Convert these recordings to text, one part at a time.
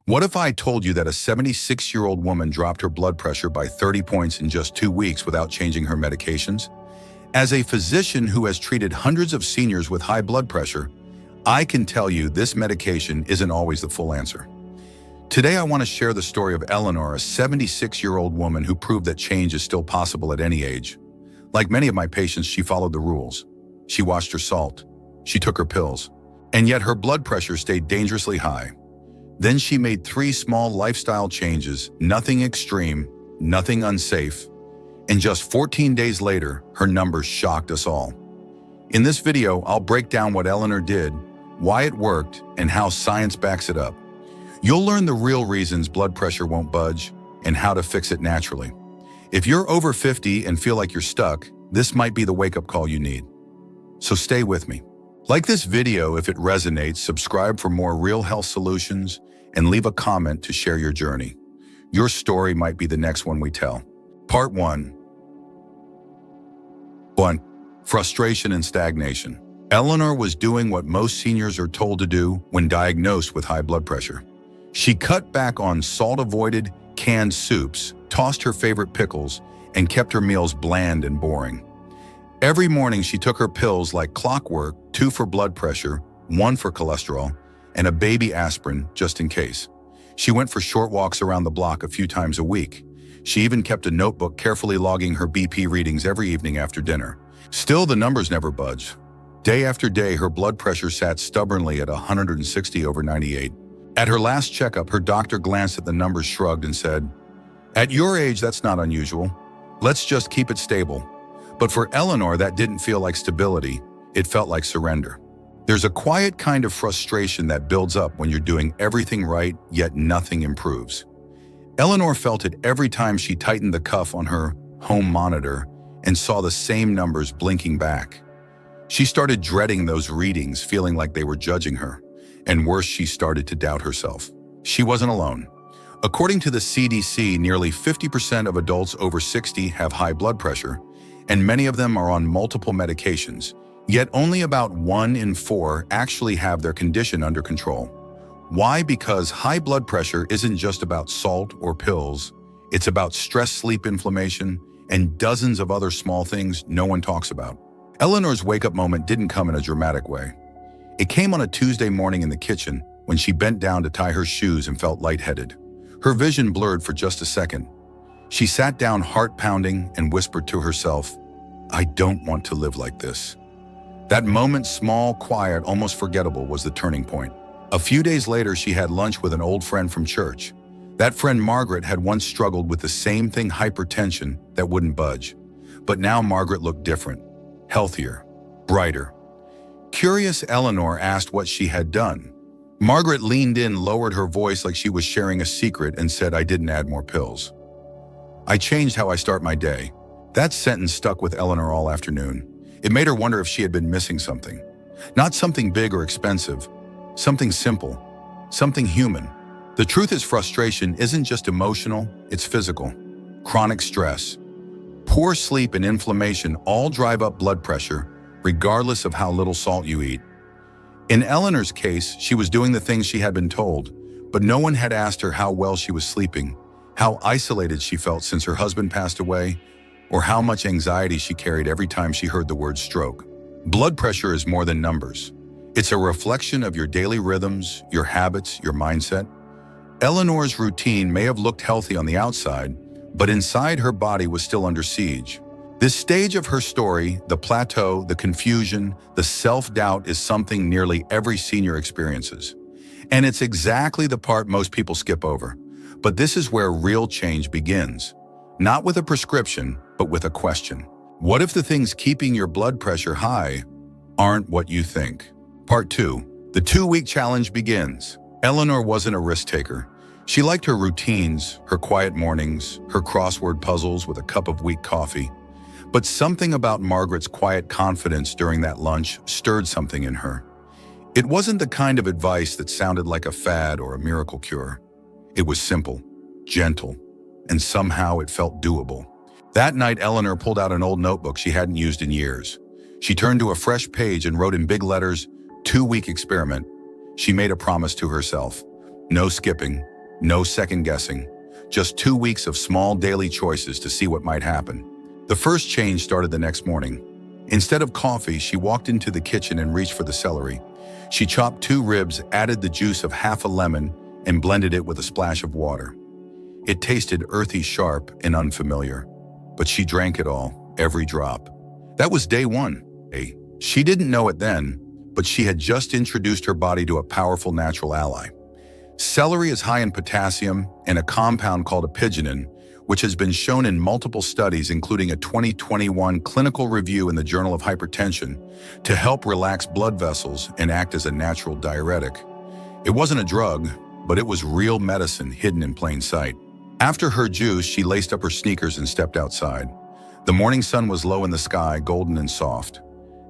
What if I told you that a 76-year-old woman dropped her blood pressure by 30 points in just 2 weeks without changing her medications? As a physician who has treated hundreds of seniors with high blood pressure, I can tell you this medication isn't always the full answer. Today I want to share the story of Eleanor, a 76-year-old woman who proved that change is still possible at any age. Like many of my patients, she followed the rules. She watched her salt. She took her pills. And yet her blood pressure stayed dangerously high. Then she made 3 small lifestyle changes, nothing extreme, nothing unsafe. And just 14 days later, her numbers shocked us all. In this video, I'll break down what Eleanor did, why it worked, and how science backs it up. You'll learn the real reasons blood pressure won't budge and how to fix it naturally. If you're over 50 and feel like you're stuck, this might be the wake-up call you need. So stay with me. Like this video if it resonates, subscribe for more real health solutions, and leave a comment to share your journey. Your story might be the next one we tell. Part 1. 1. Frustration and stagnation. Eleanor was doing what most seniors are told to do when diagnosed with high blood pressure. She cut back on salt-avoided canned soups, tossed her favorite pickles, and kept her meals bland and boring. Every morning she took her pills like clockwork, 2 for blood pressure, 1 for cholesterol, and a baby aspirin just in case. She went for short walks around the block a few times a week. She even kept a notebook carefully logging her BP readings every evening after dinner. Still, the numbers never budged. Day after day, her blood pressure sat stubbornly at 160/98. At her last checkup, her doctor glanced at the numbers, shrugged, and said, "At your age, that's not unusual. Let's just keep it stable." But for Eleanor, that didn't feel like stability. It felt like surrender. There's a quiet kind of frustration that builds up when you're doing everything right, yet nothing improves. Eleanor felt it every time she tightened the cuff on her home monitor and saw the same numbers blinking back. She started dreading those readings, feeling like they were judging her. And worse, she started to doubt herself. She wasn't alone. According to the CDC, nearly 50% of adults over 60 have high blood pressure, and many of them are on multiple medications. Yet only about 1 in 4 actually have their condition under control. Why? Because high blood pressure isn't just about salt or pills. It's about stress, sleep, inflammation, and dozens of other small things no one talks about. Eleanor's wake-up moment didn't come in a dramatic way. It came on a Tuesday morning in the kitchen when she bent down to tie her shoes and felt lightheaded. Her vision blurred for just a second. She sat down, heart pounding, and whispered to herself, "I don't want to live like this." That moment, small, quiet, almost forgettable, was the turning point. A few days later, she had lunch with an old friend from church. That friend, Margaret, had once struggled with the same thing, hypertension, that wouldn't budge. But now Margaret looked different, healthier, brighter. Curious, Eleanor asked what she had done. Margaret leaned in, lowered her voice like she was sharing a secret, and said, "I didn't add more pills. I changed how I start my day." That sentence stuck with Eleanor all afternoon. It made her wonder if she had been missing something. Not something big or expensive, something simple, something human. The truth is, frustration isn't just emotional, it's physical. Chronic stress, poor sleep, and inflammation all drive up blood pressure, regardless of how little salt you eat. In Eleanor's case, she was doing the things she had been told, but no one had asked her how well she was sleeping, how isolated she felt since her husband passed away, or how much anxiety she carried every time she heard the word stroke. Blood pressure is more than numbers. It's a reflection of your daily rhythms, your habits, your mindset. Eleanor's routine may have looked healthy on the outside, but inside her body was still under siege. This stage of her story, the plateau, the confusion, the self-doubt, is something nearly every senior experiences. And it's exactly the part most people skip over. But this is where real change begins. Not with a prescription, but with a question. What if the things keeping your blood pressure high aren't what you think? Part 2. The 2-week challenge begins. Eleanor wasn't a risk taker. She liked her routines, her quiet mornings, her crossword puzzles with a cup of weak coffee. But something about Margaret's quiet confidence during that lunch stirred something in her. It wasn't the kind of advice that sounded like a fad or a miracle cure. It was simple, gentle, and somehow it felt doable. That night, Eleanor pulled out an old notebook she hadn't used in years. She turned to a fresh page and wrote in big letters, 2-week experiment. She made a promise to herself. No skipping, No second guessing. Just 2 weeks of small daily choices to see what might happen. The first change started the next morning. Instead of coffee, she walked into the kitchen and reached for the celery. She chopped 2 ribs, added the juice of half a lemon, and blended it with a splash of water. It tasted earthy, sharp, and unfamiliar. But she drank it all, every drop. That was day 1. She didn't know it then, but she had just introduced her body to a powerful natural ally. Celery is high in potassium and a compound called apigenin, which has been shown in multiple studies, including a 2021 clinical review in the Journal of Hypertension, to help relax blood vessels and act as a natural diuretic. It wasn't a drug, but it was real medicine hidden in plain sight. After her juice, she laced up her sneakers and stepped outside. The morning sun was low in the sky, golden and soft.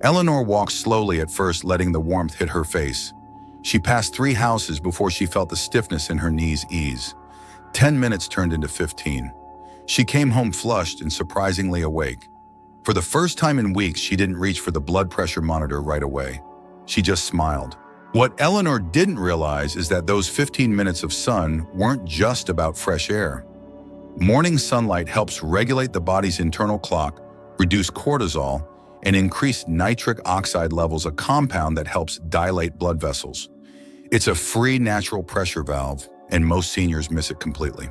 Eleanor walked slowly at first, letting the warmth hit her face. She passed 3 houses before she felt the stiffness in her knees ease. 10 minutes turned into 15. She came home flushed and surprisingly awake. For the first time in weeks, she didn't reach for the blood pressure monitor right away. She just smiled. What Eleanor didn't realize is that those 15 minutes of sun weren't just about fresh air. Morning sunlight helps regulate the body's internal clock, reduce cortisol, and increase nitric oxide levels, a compound that helps dilate blood vessels. It's a free natural pressure valve, and most seniors miss it completely.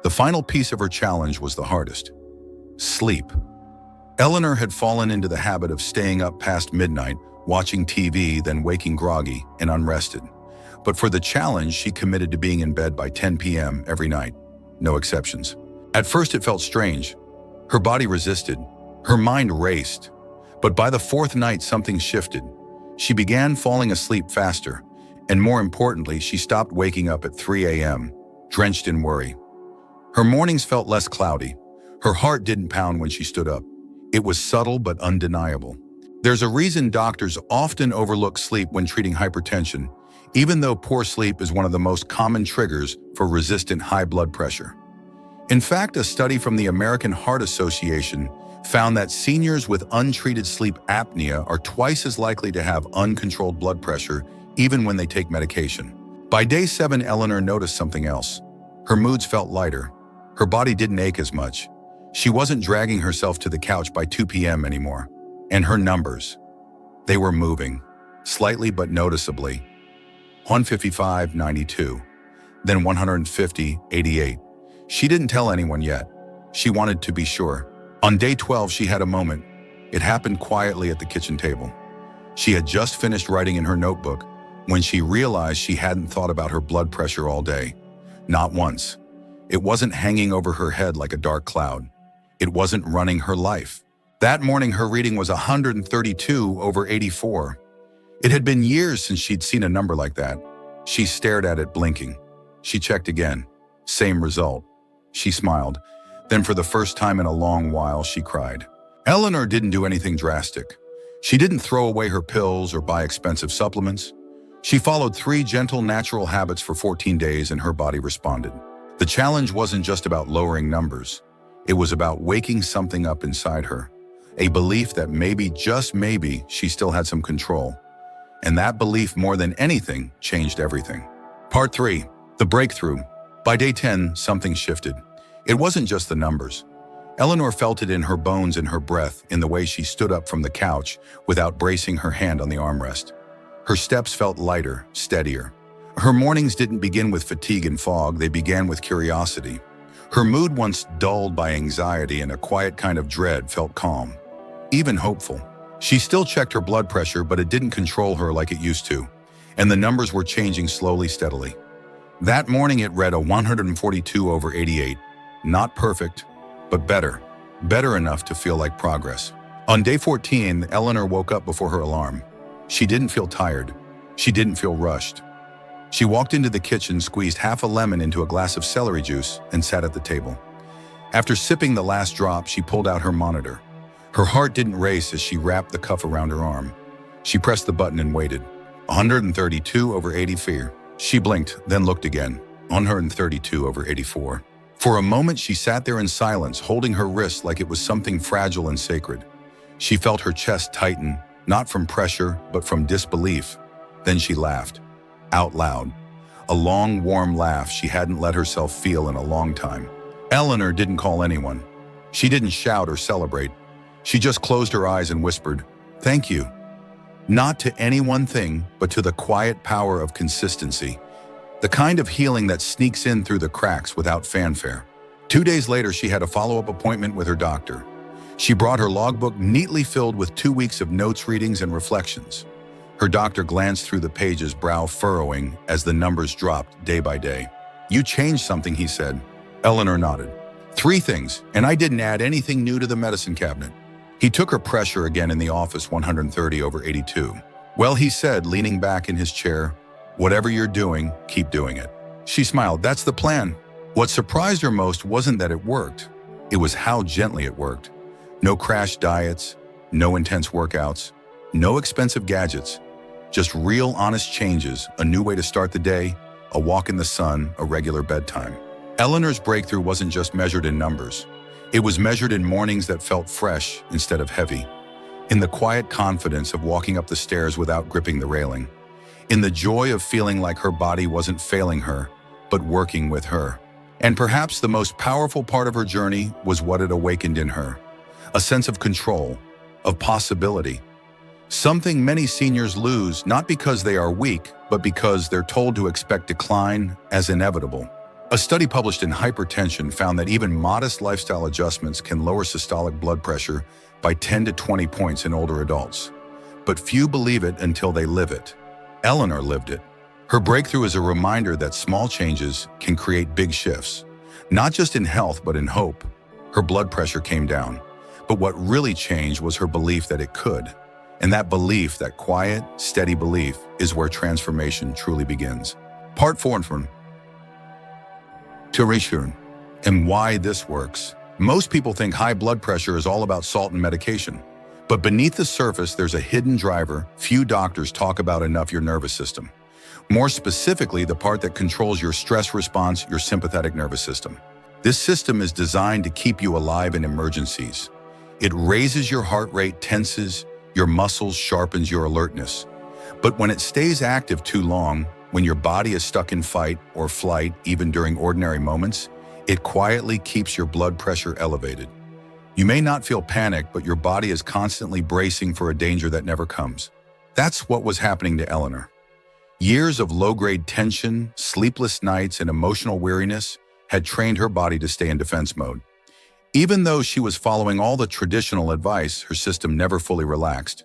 The final piece of her challenge was the hardest: sleep. Eleanor had fallen into the habit of staying up past midnight, watching TV, then waking groggy and unrested. But for the challenge, she committed to being in bed by 10 p.m. every night. No exceptions. At first, it felt strange. Her body resisted. Her mind raced. But by the 4th night, something shifted. She began falling asleep faster. And more importantly, she stopped waking up at 3 a.m., drenched in worry. Her mornings felt less cloudy. Her heart didn't pound when she stood up. It was subtle but undeniable. There's a reason doctors often overlook sleep when treating hypertension, even though poor sleep is one of the most common triggers for resistant high blood pressure. In fact, a study from the American Heart Association found that seniors with untreated sleep apnea are twice as likely to have uncontrolled blood pressure even when they take medication. By day 7, Eleanor noticed something else. Her moods felt lighter. Her body didn't ache as much. She wasn't dragging herself to the couch by 2 p.m. anymore. And her numbers, they were moving, slightly but noticeably. 155/92, then 150/88. She didn't tell anyone yet. She wanted to be sure. On day 12, she had a moment. It happened quietly at the kitchen table. She had just finished writing in her notebook when she realized she hadn't thought about her blood pressure all day. Not once. It wasn't hanging over her head like a dark cloud. It wasn't running her life. That morning, her reading was 132/84. It had been years since she'd seen a number like that. She stared at it, blinking. She checked again. Same result. She smiled. Then for the first time in a long while, she cried. Eleanor didn't do anything drastic. She didn't throw away her pills or buy expensive supplements. She followed 3 gentle, natural habits for 14 days, and her body responded. The challenge wasn't just about lowering numbers. It was about waking something up inside her. A belief that maybe, just maybe, she still had some control. And that belief, more than anything, changed everything. Part 3. The breakthrough. By day 10, something shifted. It wasn't just the numbers. Eleanor felt it in her bones and her breath, in the way she stood up from the couch without bracing her hand on the armrest. Her steps felt lighter, steadier. Her mornings didn't begin with fatigue and fog, they began with curiosity. Her mood, once dulled by anxiety and a quiet kind of dread, felt calm, even hopeful. She still checked her blood pressure, but it didn't control her like it used to, and the numbers were changing slowly, steadily. That morning it read a 142/88. Not perfect, but better. Better enough to feel like progress. On day 14, Eleanor woke up before her alarm. She didn't feel tired. She didn't feel rushed. She walked into the kitchen, squeezed half a lemon into a glass of celery juice, and sat at the table. After sipping the last drop, she pulled out her monitor. Her heart didn't race as she wrapped the cuff around her arm. She pressed the button and waited. 132/84. She blinked, then looked again. 132/84. For a moment, she sat there in silence, holding her wrist like it was something fragile and sacred. She felt her chest tighten, not from pressure, but from disbelief. Then she laughed, out loud. a long, warm laugh she hadn't let herself feel in a long time. Eleanor didn't call anyone. She didn't shout or celebrate. She just closed her eyes and whispered, "Thank you." Not to any one thing, but to the quiet power of consistency. The kind of healing that sneaks in through the cracks without fanfare. 2 days later, she had a follow-up appointment with her doctor. She brought her logbook neatly filled with 2 weeks of notes, readings, and reflections. Her doctor glanced through the pages, brow furrowing as the numbers dropped day by day. "You changed something," he said. Eleanor nodded. "3 things, and I didn't add anything new to the medicine cabinet." He took her pressure again in the office, 130/82. "Well," he said, leaning back in his chair, "whatever you're doing, keep doing it." She smiled. "That's the plan." What surprised her most wasn't that it worked. It was how gently it worked. No crash diets, no intense workouts, no expensive gadgets. Just real, honest changes, a new way to start the day, a walk in the sun, a regular bedtime. Eleanor's breakthrough wasn't just measured in numbers. It was measured in mornings that felt fresh instead of heavy, in the quiet confidence of walking up the stairs without gripping the railing, in the joy of feeling like her body wasn't failing her, but working with her. And perhaps the most powerful part of her journey was what it awakened in her, a sense of control, of possibility. Something many seniors lose not because they are weak, but because they're told to expect decline as inevitable. A study published in Hypertension found that even modest lifestyle adjustments can lower systolic blood pressure by 10 to 20 points in older adults. But few believe it until they live it. Eleanor lived it. Her breakthrough is a reminder that small changes can create big shifts, not just in health, but in hope. Her blood pressure came down, but what really changed was her belief that it could. And that belief, that quiet, steady belief, is where transformation truly begins. Part 4 to reassurance and why this works. Most people think high blood pressure is all about salt and medication. But beneath the surface, there's a hidden driver few doctors talk about enough: your nervous system. More specifically, the part that controls your stress response, your sympathetic nervous system. This system is designed to keep you alive in emergencies. It raises your heart rate, tenses your muscles, sharpens your alertness. But when it stays active too long, when your body is stuck in fight or flight, even during ordinary moments, it quietly keeps your blood pressure elevated. You may not feel panic, but your body is constantly bracing for a danger that never comes. That's what was happening to Eleanor. Years of low-grade tension, sleepless nights, and emotional weariness had trained her body to stay in defense mode. Even though she was following all the traditional advice, her system never fully relaxed.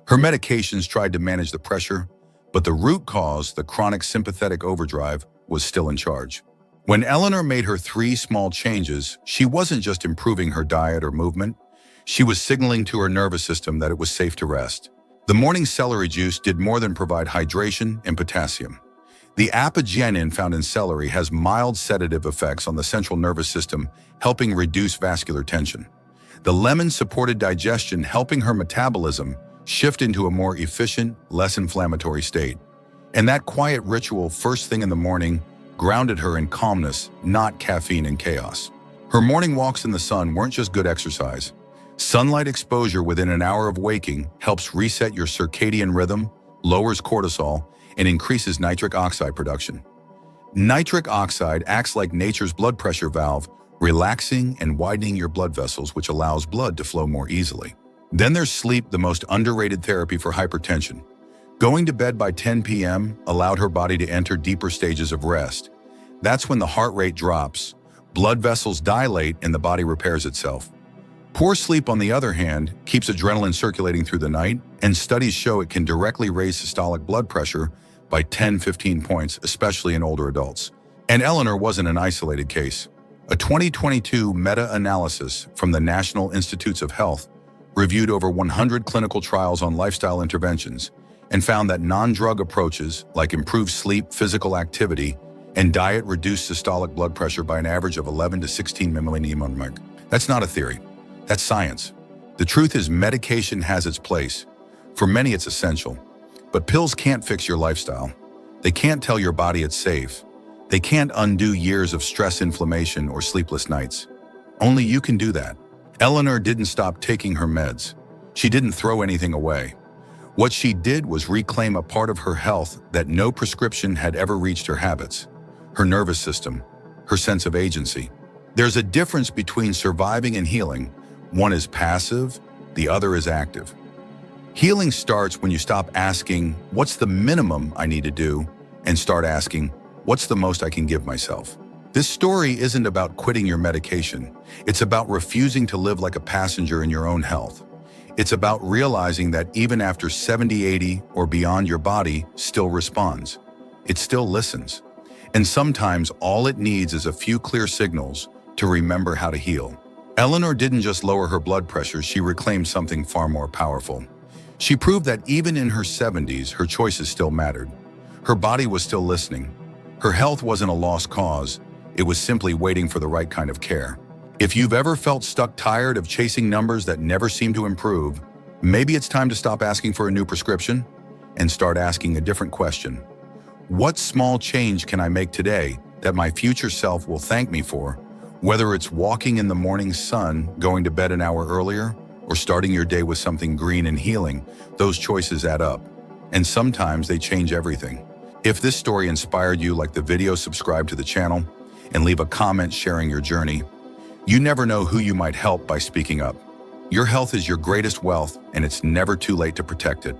Her medications tried to manage the pressure, but the root cause, the chronic sympathetic overdrive, was still in charge. When Eleanor made her 3 small changes, she wasn't just improving her diet or movement. She was signaling to her nervous system that it was safe to rest. The morning celery juice did more than provide hydration and potassium. The apigenin found in celery has mild sedative effects on the central nervous system, helping reduce vascular tension. The lemon supported digestion, helping her metabolism shift into a more efficient, less inflammatory state. And that quiet ritual first thing in the morning grounded her in calmness, not caffeine and chaos. Her morning walks in the sun weren't just good exercise. Sunlight exposure within an hour of waking helps reset your circadian rhythm, lowers cortisol, and increases nitric oxide production. Nitric oxide acts like nature's blood pressure valve, relaxing and widening your blood vessels, which allows blood to flow more easily. Then there's sleep, the most underrated therapy for hypertension. Going to bed by 10 p.m. allowed her body to enter deeper stages of rest. That's when the heart rate drops, blood vessels dilate, and the body repairs itself. Poor sleep, on the other hand, keeps adrenaline circulating through the night, and studies show it can directly raise systolic blood pressure by 10-15 points, especially in older adults. And Eleanor wasn't an isolated case. A 2022 meta-analysis from the National Institutes of Health reviewed over 100 clinical trials on lifestyle interventions and found that non-drug approaches like improved sleep, physical activity, and diet reduced systolic blood pressure by an average of 11 to 16 mmHg. That's not a theory. That's science. The truth is, medication has its place. For many, it's essential. But pills can't fix your lifestyle. They can't tell your body it's safe. They can't undo years of stress, inflammation, or sleepless nights. Only you can do that. Eleanor didn't stop taking her meds. She didn't throw anything away. What she did was reclaim a part of her health that no prescription had ever reached her habits, her nervous system, her sense of agency. There's a difference between surviving and healing. One is passive, the other is active. Healing starts when you stop asking, what's the minimum I need to do, and start asking, what's the most I can give myself? This story isn't about quitting your medication. It's about refusing to live like a passenger in your own health. It's about realizing that even after 70, 80, or beyond, your body still responds. It still listens. And sometimes all it needs is a few clear signals to remember how to heal. Eleanor didn't just lower her blood pressure, she reclaimed something far more powerful. She proved that even in her 70s, her choices still mattered. Her body was still listening. Her health wasn't a lost cause. It was simply waiting for the right kind of care. If you've ever felt stuck, tired of chasing numbers that never seem to improve, maybe it's time to stop asking for a new prescription and start asking a different question. What small change can I make today that my future self will thank me for? Whether it's walking in the morning sun, going to bed an hour earlier, or starting your day with something green and healing, those choices add up. And sometimes they change everything. If this story inspired you, like the video, subscribe to the channel, and leave a comment sharing your journey. You never know who you might help by speaking up. Your health is your greatest wealth, and it's never too late to protect it.